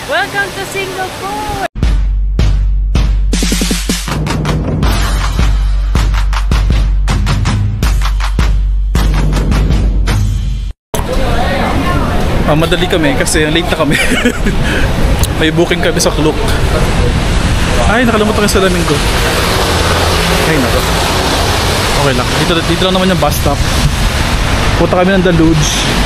Welcome to Singapore! Madali kami kasi late na kami. May booking kami sa Klook. Ay, nakalimutan ko sa salamin ko. Ay, nako. Okay lang. Dito lang naman yung bus stop. Punta kami ng The Luge.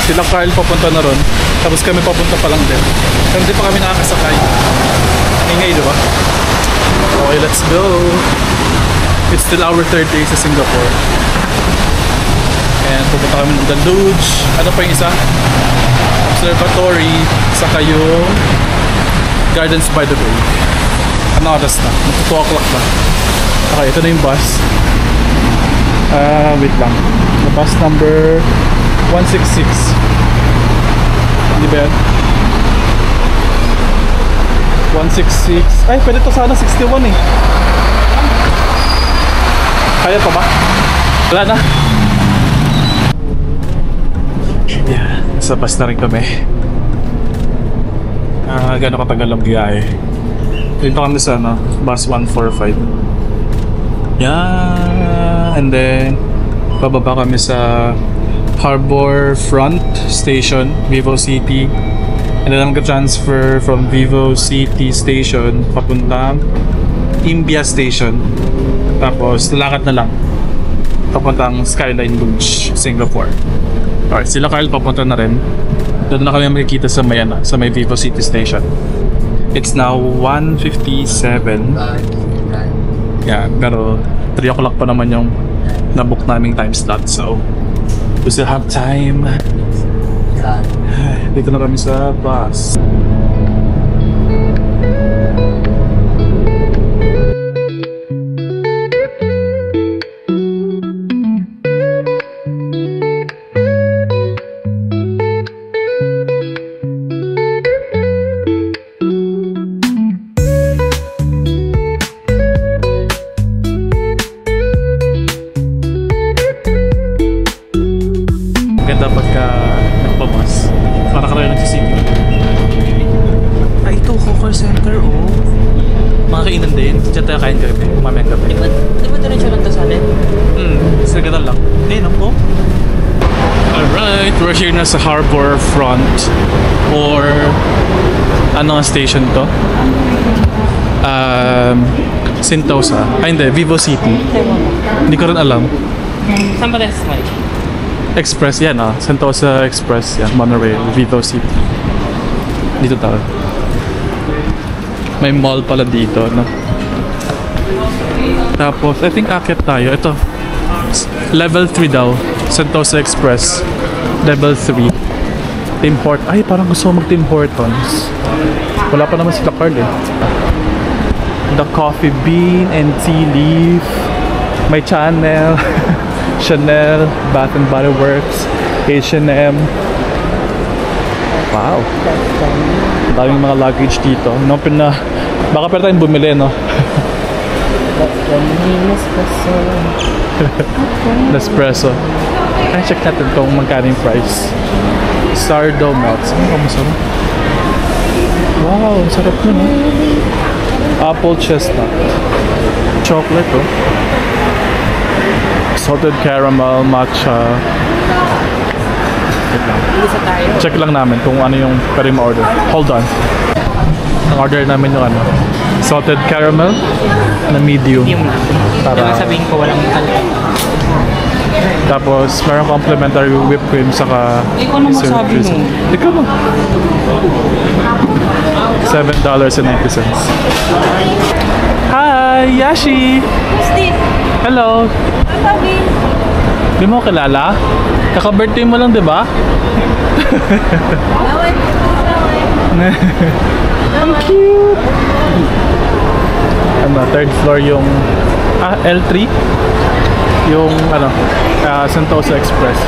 Sila Carl papunta na ron. Tapos kami papunta pa lang din. Pero hindi pa kami nakakasakay. Ingay, diba? Okay, let's go. It's still our third day sa Singapore. And pupunta kami ng The Luge. Ano pa yung isa? Observatory. Saka yung Gardens by the Bay. Ano oras na? 2 o'clock na. Okay, ito na yung bus. Wait lang. The bus number 166. Hindi ba yan? 166. Ay, pwede to sana 61 eh. Kaya pa ba? Wala na. Yeah, sa bus na rin kami. Gano'n katagal ang biyahe. Dito kami sa bus 145. Yeah, and then bababa kami sa Harbour Front Station, Vivo City. And then mag-transfer from Vivo City Station papuntang Imbiah Station. Tapos lalakad na lang papuntang Skyline Luge, Singapore. Alright, sila Carl papunta na rin. Doon na kami makikita sa may Vivo City Station. It's now 1:57. Yeah, pero 3 o'clock pa naman yung nabook naming time slot. So, we still have time. Dito na kami sa bus. Pagka nagpabas para ka rin nagsisipin. Ito Hawker Center, oh. Mga kainan din. Diyan tayo kain gabi, mamayang gabi. Di ba diretso lang to sa atin? Sagatan lang. Ayun, oh. Alright, we're here na sa Harbour Front. Or ano ang station to? Sentosa. Ay hindi, Vivo City. Hindi ko rin alam. Saan ba tayo sa Smile? Express, yan Sentosa Express, yan, monorail, Vivo City. Dito tayo. May mall pala dito, no? Tapos, I think akit tayo. Ito, level 3 daw, Sentosa Express. Level 3. Tim Hortons. Ay, parang gusto ko mag-Tim Hortons. Wala pa naman sila card eh. The Coffee Bean and Tea Leaf. May Chanel. Chanel, Bath and Body Works, H&M. Wow. Daming mga luggage dito. Baka pwede tayong bumili, no? Nespresso. Ay, check natin kung magkano yung price. Sourdough melts. Ano ba masarap? Wow, sarap nun, Apple chestnut. Chocolate, oh. Salted caramel, matcha. Check lang namin kung ano yung pwede ma-order. Hold on. Ang order namin yung salted caramel na medium. Para sabihin ko walang talak. Tapos meron complimentary whipped cream saka ano masabi mo? Ikaw mo. $7.90. Hi, Yashi! Hello! Di mo kilala? Kaka-birthday mo lang, di ba? Ang cute! Third floor yung L3 yung Sentosa Express.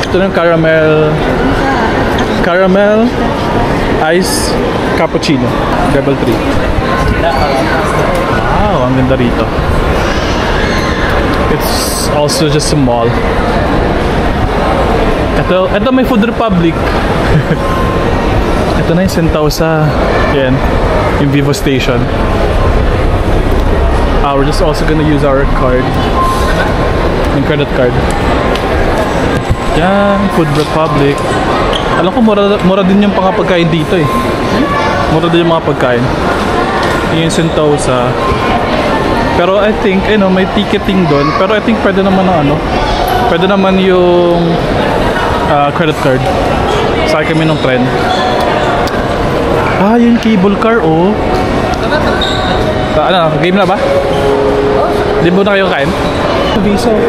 Ito yung caramel ice cappuccino level 3. Wow, ang ganda rito. It's also just a mall. Ito may Food Republic. Ito na yung Sentosa. Yan. Yung Vivo Station. We're just also gonna use our card. Yung credit card. Yan. Food Republic. Alam ko mura din yung mga pagkain dito eh. Mura din yung mga pagkain. Yung Sentosa. Pero I think, may ticketing doon. Pero I think pwede naman pwede naman yung credit card. Sakay kami ng tren. Yung cable car, oh. Game na ba? Di ba na kayo kain? Visa ko.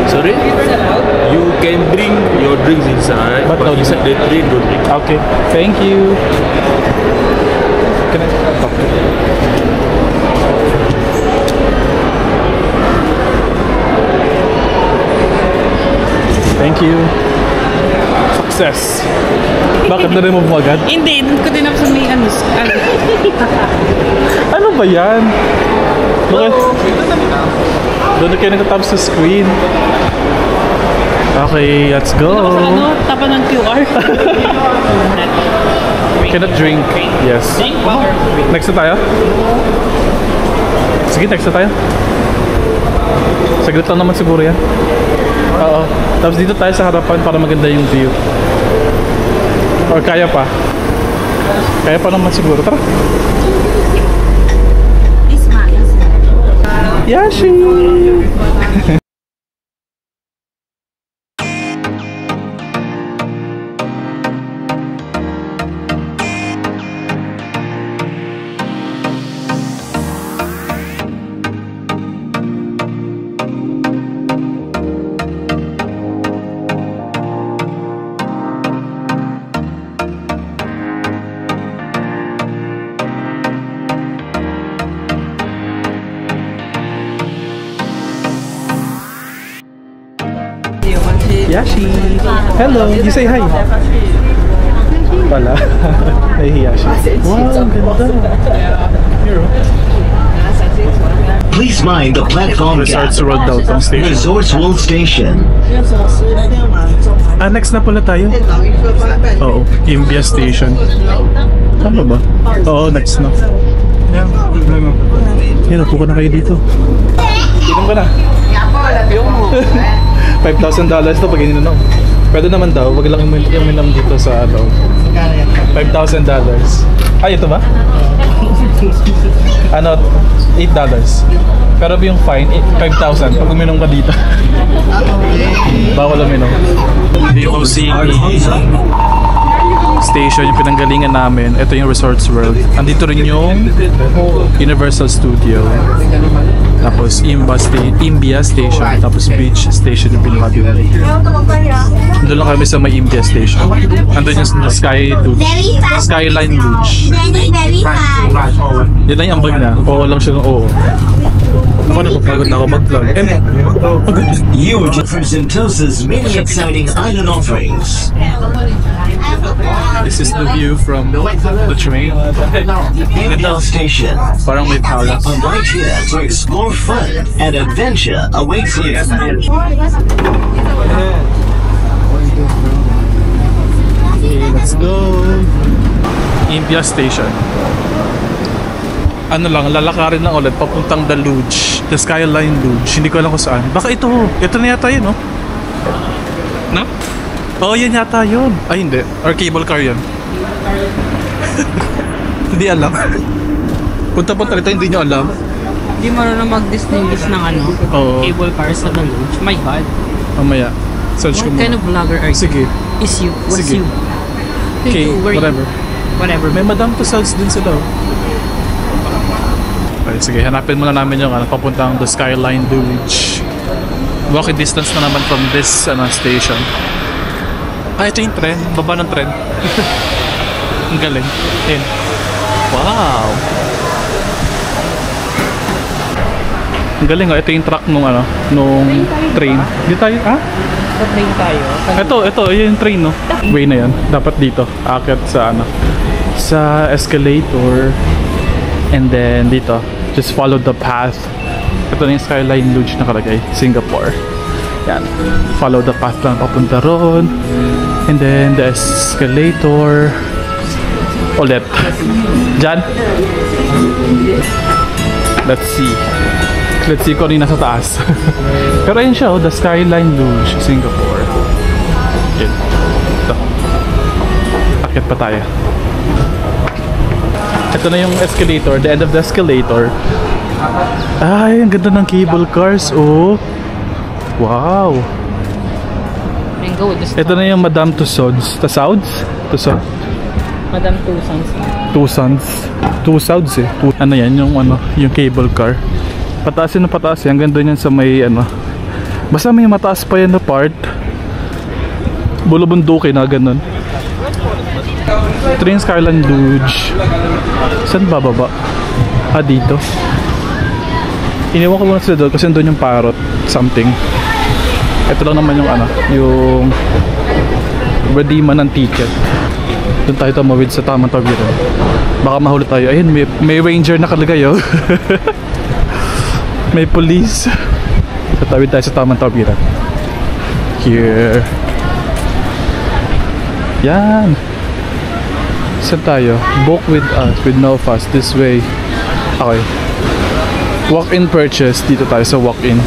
Sorry? You can bring your drinks inside, But no, inside the train don't drink. Okay, thank you. Can I talk? Thank you. Success. Bakit na-remove mo agad? Hindi, doon ko din ako sa may Ano ba yan? Bakit? Doon na kayo nagtatap sa screen. Okay, let's go. Tapa ng QR. Cannot drink. Yes. Next na tayo? Sige, next na tayo. Saglit lang naman siguro yan. Oo. Tapos dito tayo sa harapan para maganda yung view. Or kaya pa. Kaya pa naman siguro. Tara. Yashi! Yashi! Hello! You say hi! Wala. Hey, Yashi. Wow, ang ganda! Please mind the platform gap. Resorts World daw tong station. Resorts World Station. Next na pala tayo. Oo, Imbia Station. Tama ba? Oo, next na. Yan, upo ka na kayo dito. Inom ka na. $5,000 to pag ininom. Pwede naman daw, wag lang yung minum dito sa $5,000. Ay, ito ba? $8. Pero yung fine, 5,000 pag uminom ka dito. Bawal uminom. VOC Station, yung pinanggalingan namin. Ito yung Resorts World. Andito rin yung Universal Studio. Tapos Imbia Station. Tapos Beach Station yung pinaka-view. Doon lang kami sa may Imbia Station. Andun yung Skyline Lodge. Yan lang yung ambag na. Oo lang siya ng oo. Ako napapagod na ako mag-vlog. You are from Sentosa's many exciting island offerings. This is the view from the train. Imbia Station. Parang may palace. Right here to explore fun and adventure awaits you. Okay, let's go. Imbia Station. Ano lang, lalakarin lang ulit papuntang The Lodge, The Skyline Lodge. Hindi ko alam kung saan. Baka ito na yata yun, no? No? Oo, yan yata yun. Ay, hindi. Or cable car yun. Hindi alam. Punta-punta rito, hindi nyo alam. Hindi marunong mag-distinguish ng Oo. cable cars sa The Lodge. My God. Mamaya. Search ko What kind muna. of vlogger are you? Sige. Is you? What's Sige. you? Okay, Where whatever. You? Whatever. May Madame Tussauds din sila. Okay, sige. Hanapin muna namin yung papuntang The Skyline Lodge. Walking distance na naman from this station. Ito yung tren. Baba ng tren. Ang galing. Yan. Wow! Ang galing ito yung track nung train. Di tayo, Sa train tayo. Ito, yung train, no? Way na yan. Dapat dito. Akit sa sa escalator. And then dito, just follow the path. Ito na yung Skyline Lodge nakalagay. Singapore. Yan. Follow the path lang papunta ron. And then the escalator. Ulit. Diyan. Let's see. Let's see kung ano yung nasa taas. Pero ayun siya, the Skyline Luge, Singapore. Yun. Ito. Akit pa tayo. Ito na yung escalator, the end of the escalator. Ay, ang ganda ng cable cars, oh. Wow. And go with this. Ito na yung Madame Tussauds. Tussauds? Tussauds? Madam Tussauds. Tussauds. Tussauds eh. Ano yan, yung yung cable car. Pataas yun na pataas yan. Hanggang doon yan sa may basta may mataas pa yan na part. Bulubundukin na ganun. Ito yung Skyline Luge. Saan bababa? Dito. Iniwan ko muna sila doon kasi doon yung parrot something. Ito lang naman yung yung redeeman ng ticket. Doon tayo tumawid sa tamang tawiran. Baka mahuli tayo. Ayun, may ranger nakalagay oh. May police. Tatawid tayo sa tamang tawiran. Here. Yan. Saan tayo? Book with us with no fuss. This way. Okay. Walk-in purchase. Dito tayo sa walk-in.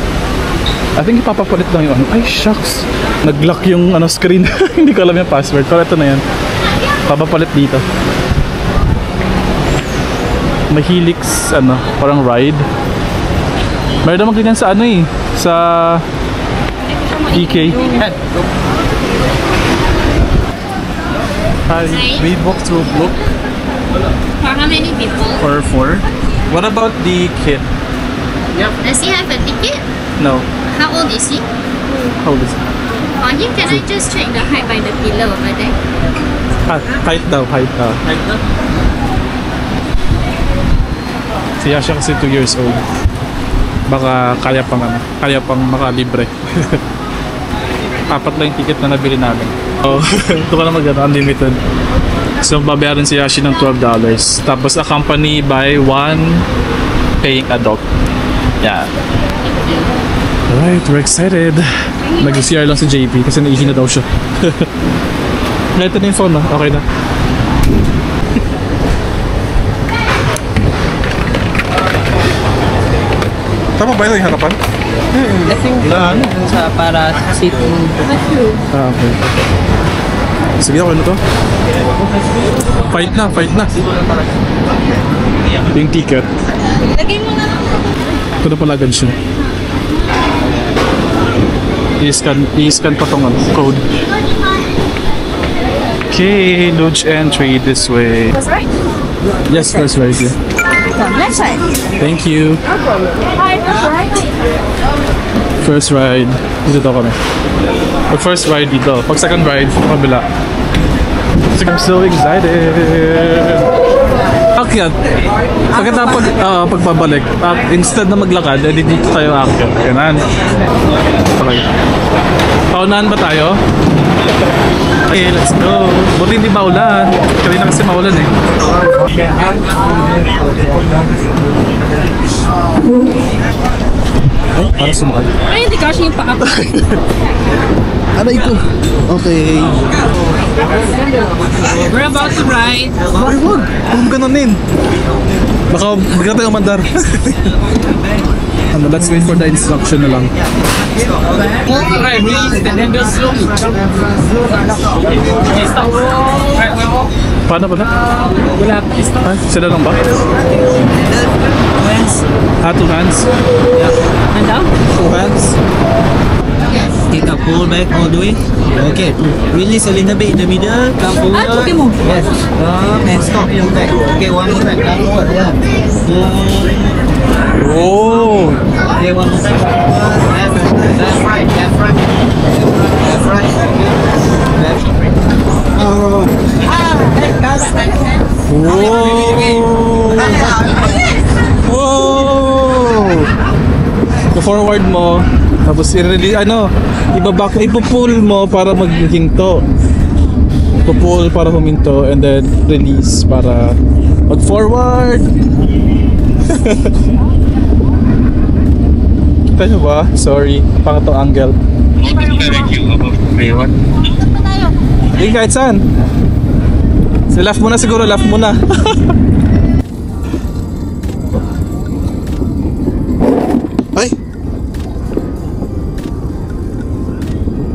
I think ipapapalit lang yung ay shucks. Nag-lock yung screen. Hindi ko alam yung password. Pero ito na yan. Papapalit dito. May Helix parang ride. Meron naman ganyan sa sa EK. Hi, we booked through Book. For how many people? For 4. What about the kid? Does he have a ticket? No. How old is he? How old is he? For him, can I just check the height by the pillar over there? Height daw, height daw. Si Yasha kasi 2 years old. Baka kaya pang makalibre. 4 lang yung ticket na nabili namin. Oh, ito ka na unlimited. So babayaran si Yashi ng $12. Tapos accompanied by 1 paying adult. Yeah. Alright, we're excited. Nag-CR lang si JP kasi naihi na daw siya. Ito na yung phone okay na. Tama ba ito yung harapan? I think sa para seat. Okay. Sige ako to. Fight na. Yung ticket. Lagay mo na. Ito na pala agad siya. I-scan pa tong code. Okay, Luge entry this way. That's right. Yes, that's right here. Left side. Thank you. Hi, that's right. First ride, dito daw kami. Pag first ride dito, pag second ride, kabila. So I'm so excited. Akyat. Pagkatapos pagbabalik, instead na maglakad, dito tayo akyat. Ganun. Paunahan ba tayo? Okay, let's go. Buti hindi maulan. Kanina kasi maulan eh. Ay, para sumakay. Ay, hindi kasi yung paa. Aray ko. Okay. We're about to ride. Ay, wag. Huwag ganunin. Baka bigla tayo umandar. Let's wait for the instruction na lang. Right, release and then go slowly. Okay, stop. Right, Paano ba na? wala pa. Stop. Ay, sila lang ba? Hands. 2 hands? And down. 2 hands? Take a pull back all the way. Okay. Release a little bit in the middle. Come forward. okay mo. Yes. And stop. Pull back. Okay, one more time. Come forward. Yeah. Oh! Okay, one more time. Left right. Left right. Left right. Left. Oh. Whoa! I-forward mo, tapos i-release, ipo-pull mo para maghinto. Ipo-pull para huminto, and then release para mag-forward. Kita nyo ba? Sorry, pangatong angle. Ayun. Hey, kahit saan. So left muna siguro, left muna. Ay!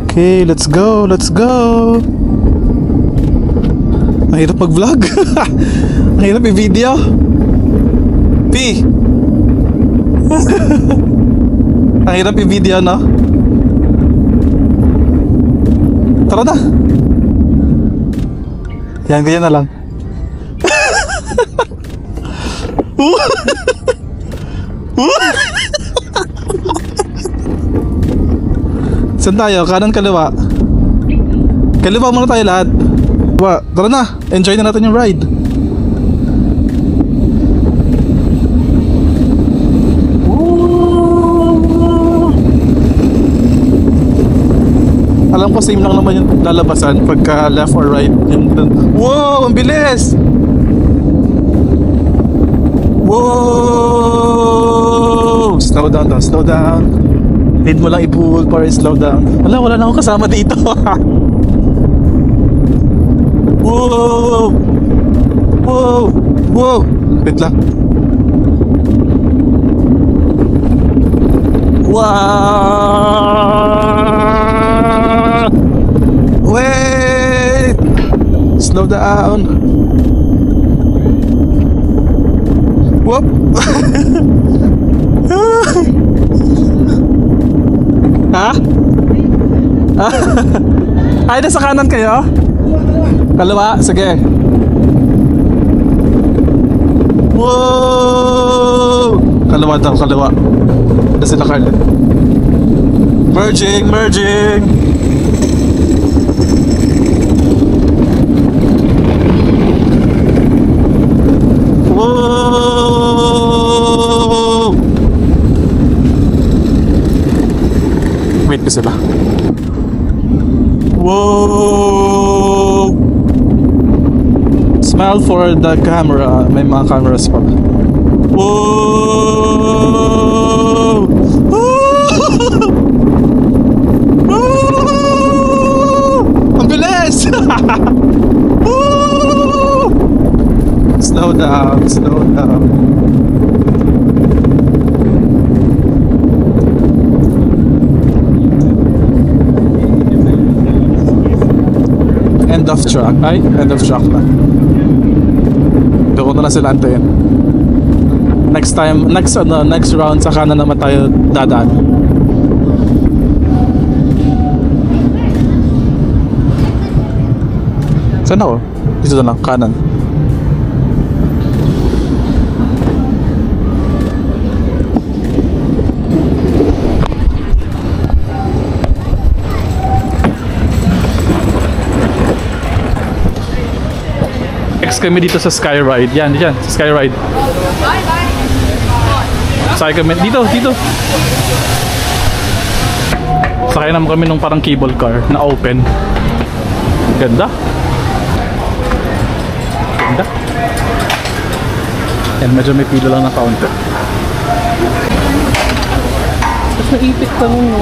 Okay, let's go, let's go! Ang hirap mag-vlog. Ang hirap i-video. P! Ang hirap i-video, no? Tara na! Yan, ganyan na lang. Saan tayo? Kanan, kaliwa? Kaliwa muna tayo lahat. Tara na! Enjoy na natin yung ride. Alam ko same lang naman yung lalabasan pagka left or right. Wow! Ang bilis! Wow! Slow down daw, slow down. Need mo lang i-pull para slow down. Wala na akong kasama dito. Wow! Wow! Wow! Wait lang. Wow! Wait! Slow down. Whoop! Ha? Ay, nasa kanan kayo? Kaliwa? Sige. Wow! Kaliwa daw, kaliwa. Ada sila Carlet. Merging, merging! Wow! Wait pa sila. Wow! Smile for the camera. May mga cameras pa. Wow! Ang bilis! Slow down, slow down. End of track. Ay, end of track na. Doon na lang sila antayin. Next time, next round saka na naman tayo dadaan. Saan ako? Dito na lang, kanan. Next kami dito sa Skyride. Yan, sa Skyride. Sakay kami dito. Sakay naman kami nung parang cable car na open. Ganda. Ganda. Yan, medyo may pila lang na counter. Tapos naipit pa nung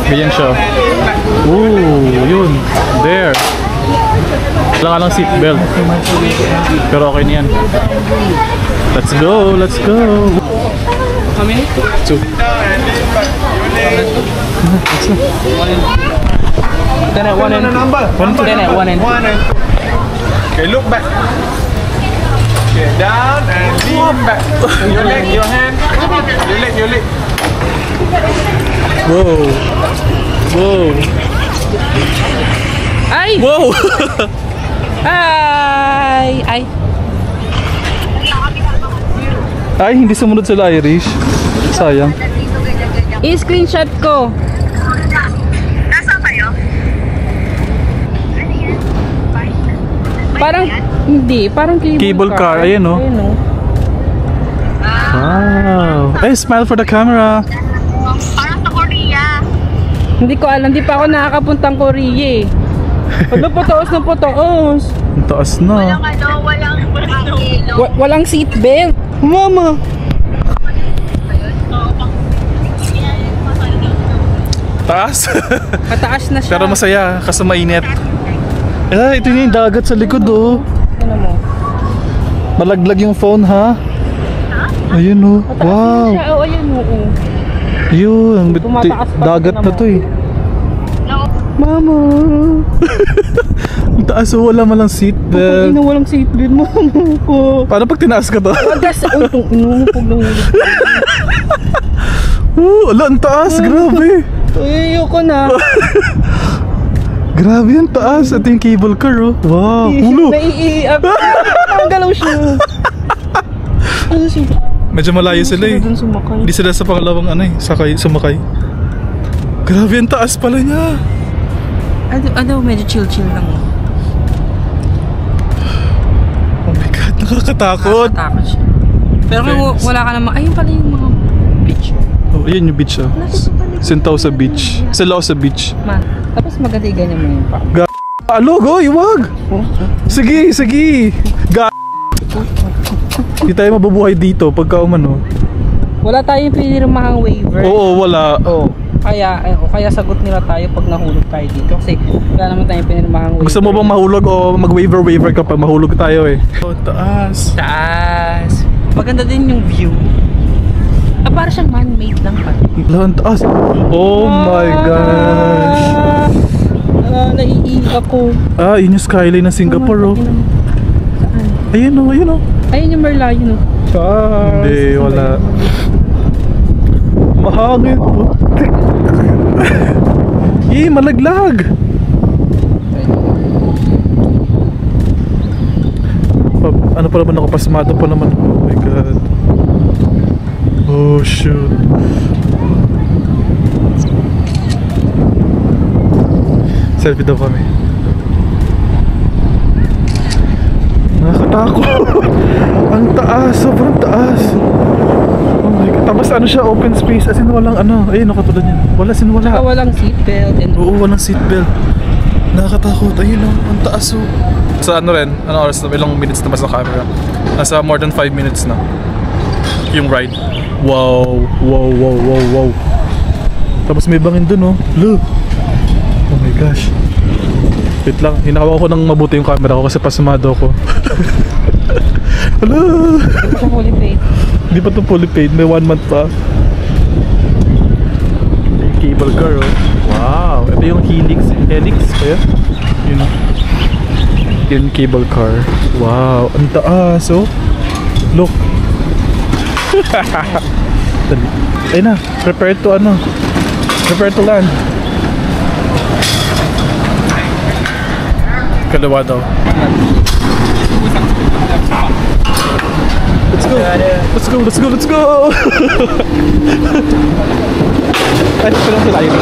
ganyan siya. Ooh, yun. There. Wala ka lang seatbelt. Pero okay na yan. Let's go, let's go. How many? 2. Then at one end. Then at one end. Okay, look back. Okay, down and lean back. Your leg, your hand. Your leg. Whoa. Whoa. Ay! Whoa. Ay! Ay! Ay, hindi sumunod sila Irish. Sayang. I-screenshot ko. Nasaan kayo? Parang, hindi. Parang Cable car, ayun o. Ayun, oh. Wow. Hey, smile for the camera. Parang sa Korea. Hindi ko alam. Hindi pa ako nakakapuntang Korea eh. Wala, pataos na pataos. Ang taas na. Walang kilo. Walang seatbelt. Mama. Taas. Mataas na siya. Pero masaya kasi mainit. Ito na yung dagat sa likod oh. Ano mo? Malaglag yung phone ha. Ayun oh. Wow. Siya, oh, ayun, oo. Yun, Tumataas pa, dagat tingnan na mo. to eh. Mama. Ang taas oh, wala malang seatbelt. Ina, walang seatbelt mo ko. Paano pag tinaas ka to? Pagas, oh, itong inumupog na hulog. Wala, ang taas, grabe. Uy, ayoko na. Grabe yung taas. Ito yung cable car oh. Wow, ulo. Naiiyak. Galaw siya. Ano siya? Medyo malayo sila eh. Dun sumakay. Hindi sila sa pangalawang ano eh, sumakay. Grabe ang taas pala niya. Ano, medyo chill lang. Oh my God, nakakatakot. Nakakatakot siya. Pero kung Fairness. wala ka naman, ayun pala yung mga beach. Oh, ayun yung beach ah. Sentosa Beach. Sentosa Beach. Man, tapos maganda yung ganyan mo yung pa. Alo, goy, wag! Sige. Hindi tayo mabubuhay dito pagka umano. Wala tayong pinirmahang waiver. Oo, wala. Oo. Kaya sagot nila tayo pag nahulog tayo dito. Kasi wala naman tayong pinirmahang waiver. Gusto mo bang mahulog o mag-waiver kapag mahulog tayo eh? Oh, taas. Taas. Maganda din yung view. Para siyang man-made lang pa. Ang taas. Oh my gosh. Naiiyak ako. Yun yung skyline ng Singapore oh. Saan? Ayun oh. Ayun yung Merlion oh. Hindi, wala. Mahangin po. Malaglag. Ano pa naman, nakapasmado pa naman. Oh my God. Oh shoot. Selfie daw kami. Nakakatakot. Ang taas, sobrang taas. Oh my God. Tapos ano siya, open space. As in walang ano. Ayun, nakatulad niya. Saka walang seatbelt. Oo, walang seatbelt. Nakakatakot. Ayun oh, ang taas oh. Sa ano rin, ano oras na, ilang minutes na mas na camera. Nasa more than 5 minutes na yung ride. Wow. Tapos may bangin dun oh. Look. Oh my gosh. Wait lang, hinakawa ko ng mabuti yung camera ko kasi pasmado ko. Hello. Hindi pa fully paid. Hindi pa ito fully paid, may 1 month pa. Cable car oh. Wow, ito yung helix kaya? Yun. Yun cable car. Wow, ang taas oh. Look. Dali. Ayun na, prepare to land. Kaliwa daw. Let's go! Ay, parang sila yun.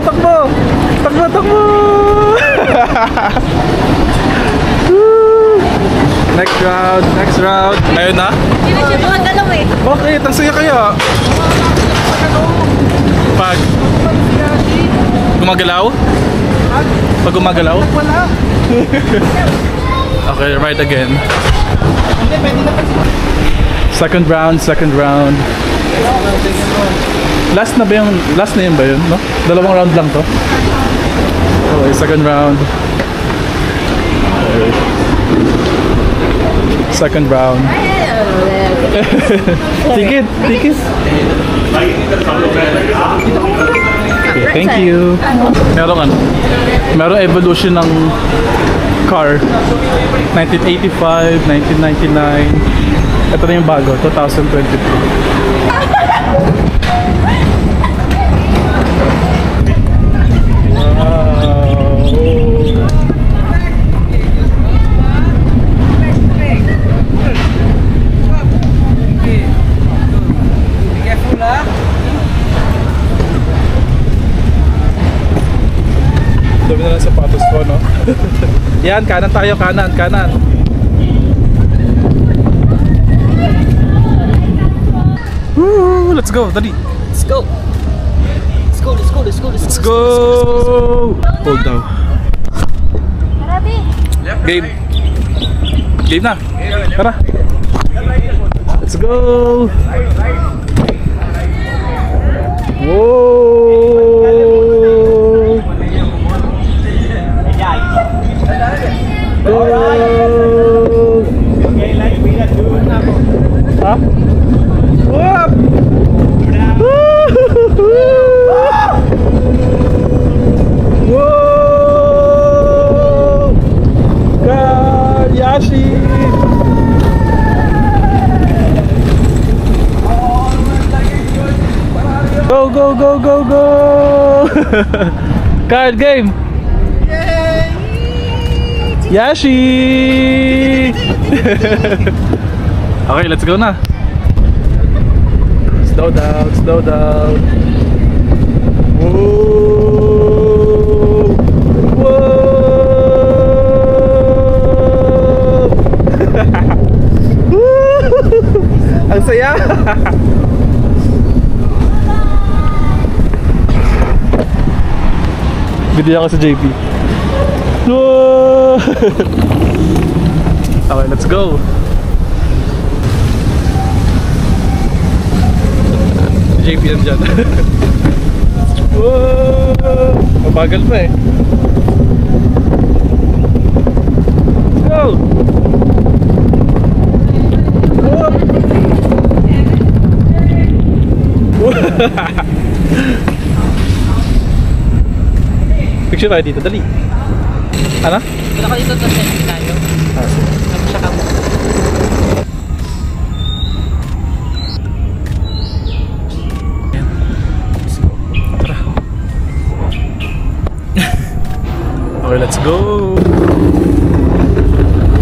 Takbo! Next round. Ayun na? Hindi na siya makagalaw eh. Bakit? Ang saya kaya. Pag gumagalaw? Pag gumagalaw? Okay, ride again. Second round. Last na yun ba yun? No? Dalawang round lang to. Okay, second round. Okay. Second round. Ticket. Okay, thank you. Merong evolution ng car. 1985, 1999. Ito na yung bago, 2022. Dami na lang sapatos ko, no? Yan, kanan tayo, kanan. Woo, let's go, dali. Let's go. Let's go. Hold down. Grabe. Game. Game na. Tara. Let's go. Whoa. Okay, like we are doing now. Huh? Whoop. Whoa. Yashi. Go, go, go, go, go! Card game! Yashi! Okay, let's go na! Slow down, slow down! Whoa! Whoa! Ang saya! Video ako sa JP. Whoa! Okay, let's go. JP yan dyan. Whoa! Mabagal pa eh. Let's go! Whoa! Picture tayo dito, dali. Ano? Wala ko dito to selfie tayo. Tapos siya kamo. Tara. Okay, let's go.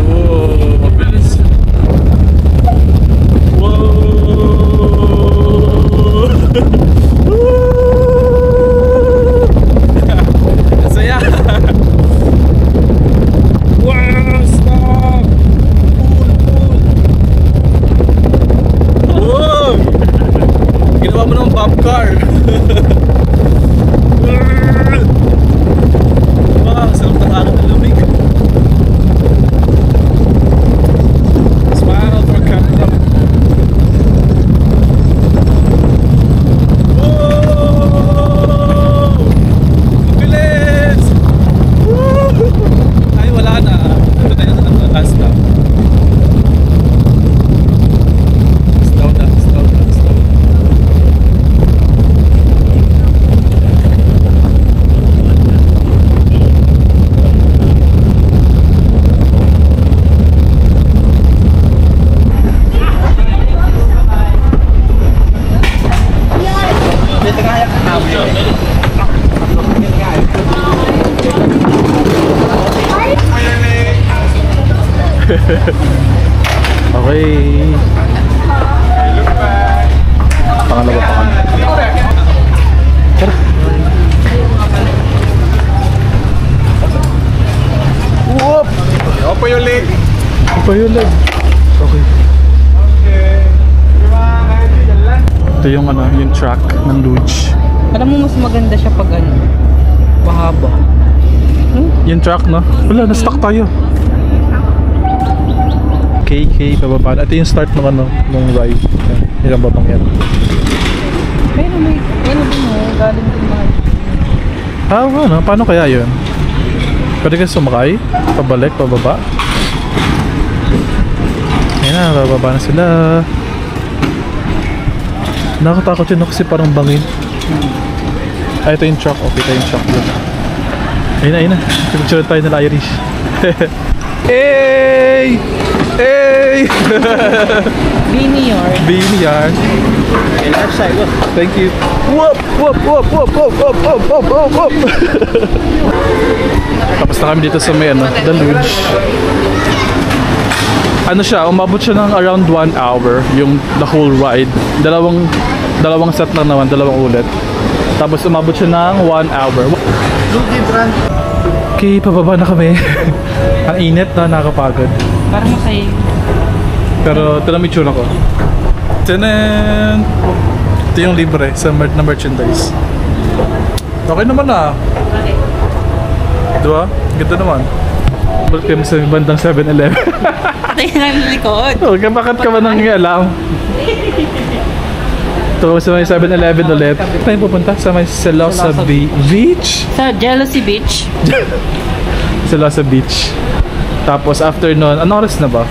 Whoa, mabilis. Whoa. Saya. Wow, stop. Whoa. Ginawa mo ng bump car. Wow, sarap ng araw ng lamig. Smile for camera. Okay. Pangalawa pa kami. Tara. Whoop! Open your leg. Pa yun lang. Okay. Ito yung ano, yung track ng luge. Alam mo mas maganda siya pag ano, mahaba. Yung track, no? Wala, na-stuck tayo. KK, bababa. Ito yung start ng ano, ng ride. Ilang babang yan. Pero may, ano din mo, galing din mga. Ano? Paano kaya yun? Pwede ka sumakay? Pabalik, pababa? Ayan na, bababa na sila. Nakatakot yun kasi parang bangin. Ah, ito yung truck. Okay, ito yung truck yun. Ayun na. Picture tayo nila Irish. Hey! Hey! Vineyard. Vineyard. Okay, left side, look. Thank you. Whoop! Whoop! Whoop! Whoop! Whoop! Whoop! Whoop! Whoop! Whoop! Whoop! Tapos na kami dito sa may ano, the luge. Ano siya, umabot siya ng around 1 hour yung the whole ride. Dalawang set lang naman, dalawang ulit. Tapos umabot siya ng 1 hour. Okay, pababa na kami. Ang init na, nakakapagod. Parang masaya. Pero ito lang may tsura ko. Tanan! Ito yung libre sa na merchandise. Okay naman ah. Okay. Diba? Ganda naman. Balik kami sa bandang 7-Eleven. Patay na ng likod. Oh, bakit ka ba nang alam? Ito sa may 7-Eleven ulit. Tayo pupunta sa may Silosa Beach. Sa Jealousy Beach. Silosa Beach. Tapos after nun, anong oras na ba?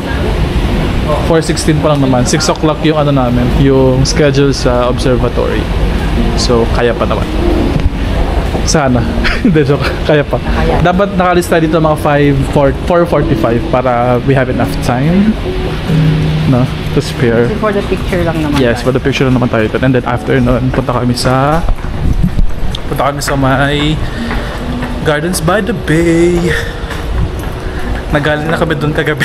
4:16 pa lang naman. 6 o'clock yung ano namin, yung schedule sa observatory. So, kaya pa naman. Sana. Hindi, joke. Kaya pa. Dapat nakalista dito mga 4:45 para we have enough time. No? To spare. For the picture lang naman. Yes, for the picture lang naman tayo. And then after nun, punta kami sa may Gardens by the Bay. Nagaling na kami doon kagabi.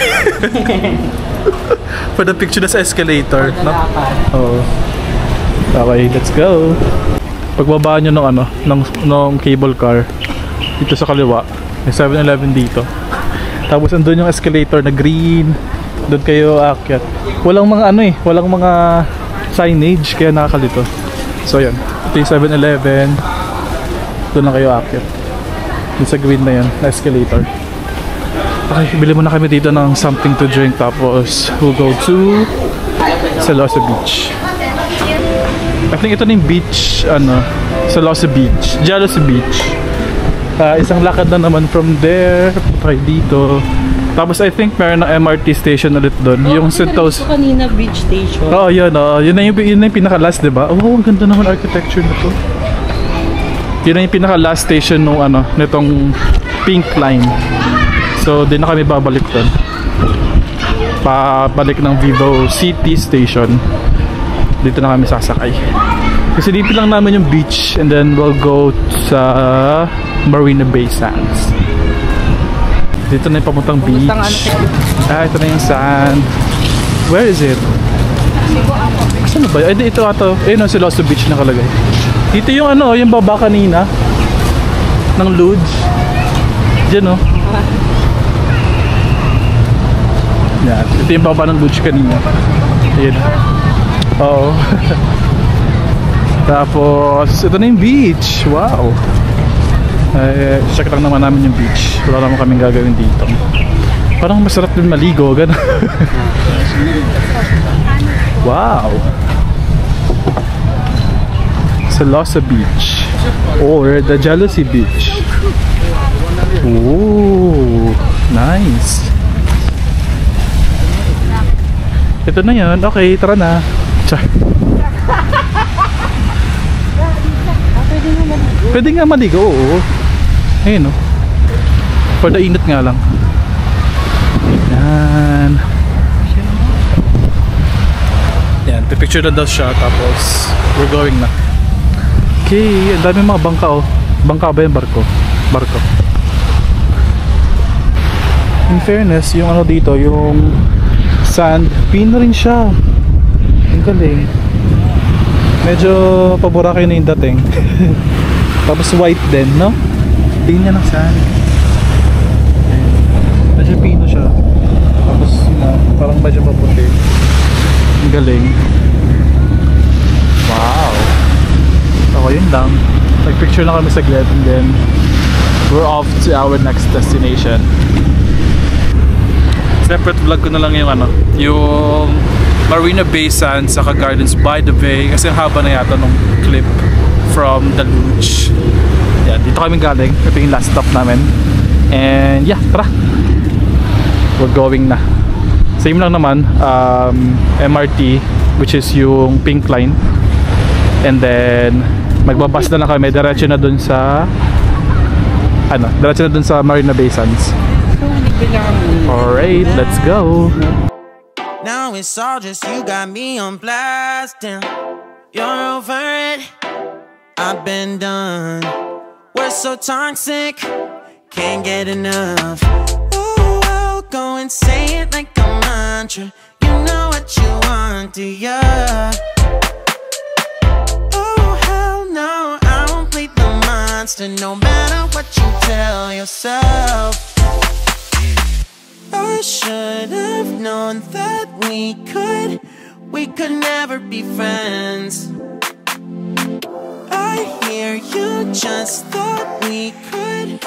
For the picture na sa escalator, no? Oo. Okay, let's go. Pagbaba nyo ng cable car dito sa kaliwa, may 7-Eleven dito. Tapos andun yung escalator na green. Doon kayo aakyat. Walang mga walang mga signage kaya nakakalito. So yan, ito yung 7-Eleven. Doon lang kayo aakyat. Doon sa green na yan, na escalator. Okay, bili muna kami dito ng something to drink tapos we'll go to Silosa Beach. I think ito na yung beach, Silosa Beach, Jealousy Beach. Isang lakad na naman from there, okay dito. Tapos I think meron ng MRT station ulit doon, yung Sentosa. Ito kanina beach station. Oo, yun na yung pinaka-last, diba? Oh, ang ganda naman architecture nito. Yun na yung pinaka-last station nung nitong Pink Line. So, di na kami babalik doon. Pabalik ng Vivo City Station. Dito na kami sasakay. Kasi dito lang namin yung beach and then we'll go sa Marina Bay Sands. Dito na yung pamuntang beach. Ito na yung sand. Where is it? Saan ba? Ito ato. Ayun, Silosa Beach nakalagay. Dito yung yung baba kanina ng Lodge. Diyan Yan. Ito yung baba ng Lodge kanina. Ayan. Oo. Tapos, ito na yung beach. Wow. Check lang naman namin yung beach. Wala naman kaming gagawin dito. Parang masarap din maligo. Ganun. Wow. Silosa Beach. Or the Jealousy Beach. Ooh. Nice. Ito na yun. Okay, tara na. Pwede nga maligo, oo. Ayun, for the init nga lang. Yan. Yan, pipicture na daw siya. Tapos, we're going na. Okay, ang dami mga bangka, Bangka ba yung barko? Barko. In fairness, yung dito, yung sand, pino rin siya. Ang galing. Medyo paboraki na yung dating. Tapos white din, no? Tingin niya ng sand. Medyo pino siya. Tapos parang medyo maputi. Ang galing. Wow. So yun lang. Nag-picture lang kami saglit and then we're off to our next destination. Separate vlog ko na lang yung yung Marina Bay Sands saka Gardens by the Bay kasi haba na yata nung clip from the Lodge. Yan, dito kami galing. Ito yung last stop namin. And yeah, tara. We're going na. Same lang naman, MRT, which is yung Pink Line. And then magbabas na lang kami, diretso na dun sa diretso na dun sa Marina Bay Sands. Alright, let's go. Now it's all just you got me on blast and you're over it. I've been done. We're so toxic, can't get enough. Ooh, I'll go and say it like a mantra. You know what you want, do ya? Oh hell no, I won't plead the monster. No matter what you tell yourself. I should have known that we could never be friends. I hear you just thought we could